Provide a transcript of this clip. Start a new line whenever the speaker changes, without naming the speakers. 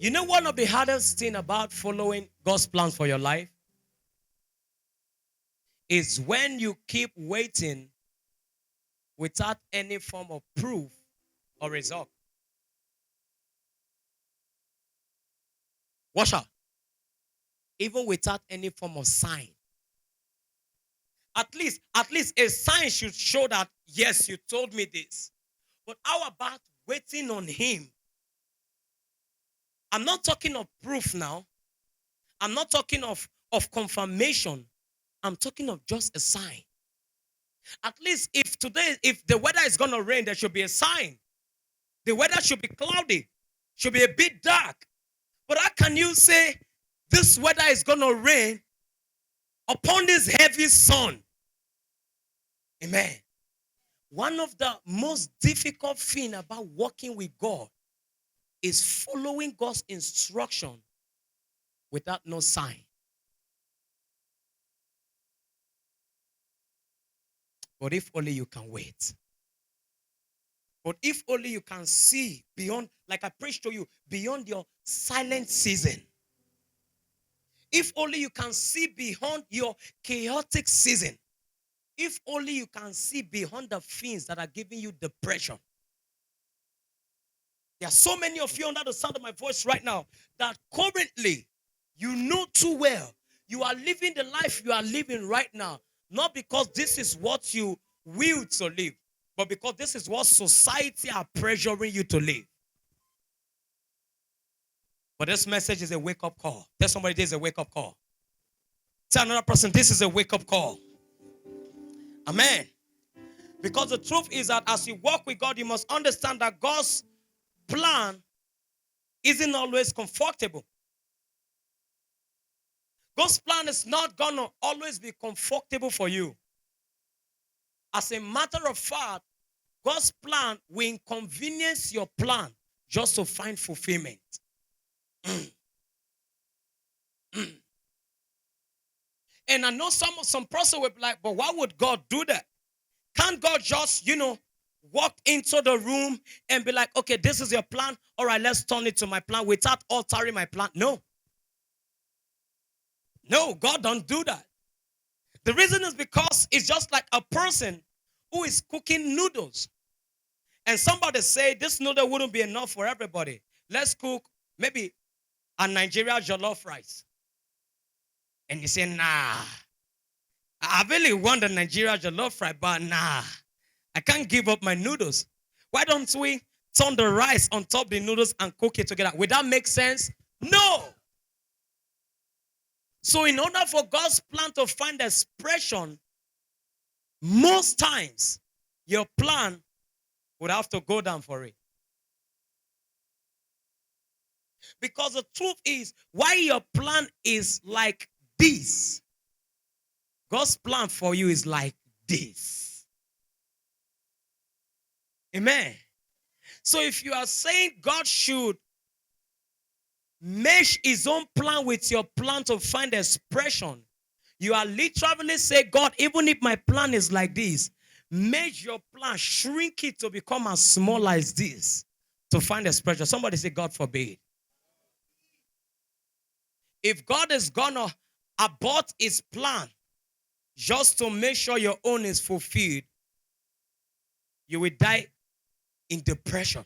You know one of the hardest thing about following God's plans for your life is when you keep waiting without any form of proof or result. Watch out. Even without any form of sign. At least a sign should show that, yes, you told me this. But how about waiting on him? I'm not talking of proof now. I'm not talking of confirmation. I'm talking of just a sign. At least if the weather is going to rain, there should be a sign. The weather should be cloudy, should be a bit dark. But how can you say this weather is going to rain upon this heavy sun? Amen. One of the most difficult things about working with God is following God's instruction without no sign. But if only you can wait. But if only you can see beyond, like I preached to you, beyond your silent season. If only you can see beyond your chaotic season. If only you can see beyond the things that are giving you depression. There are so many of you under the sound of my voice right now that currently you know too well you are living the life you are living right now, not because this is what you will to live, but because this is what society are pressuring you to live. But this message is a wake-up call. Tell somebody this is a wake-up call. Tell another person this is a wake-up call. Amen. Because the truth is that as you walk with God, you must understand that God's plan isn't always comfortable. God's plan is not going to always be comfortable for you. As a matter of fact, God's plan will inconvenience your plan just to find fulfillment. And I know some person will be like, but why would God do that? Can't God just, walk into the room and be like, okay, this is your plan. All right, let's turn it to my plan without altering my plan? No. No, God don't do that. The reason is because it's just like a person who is cooking noodles. And somebody say this noodle wouldn't be enough for everybody. Let's cook maybe a Nigeria jollof rice. And you say, nah, I really want the Nigeria jollof rice, but nah, I can't give up my noodles. Why don't we turn the rice on top of the noodles and cook it together? Would that make sense? No. So in order for God's plan to find expression, most times your plan would have to go down for it. Because the truth is, why your plan is like this, God's plan for you is like this. Amen. So if you are saying God should mesh his own plan with your plan to find expression, you are literally saying, God, even if my plan is like this, make your plan, shrink it to become as small as this to find expression. Somebody say, God forbid. If God is gonna abort his plan just to make sure your own is fulfilled, you will die in depression.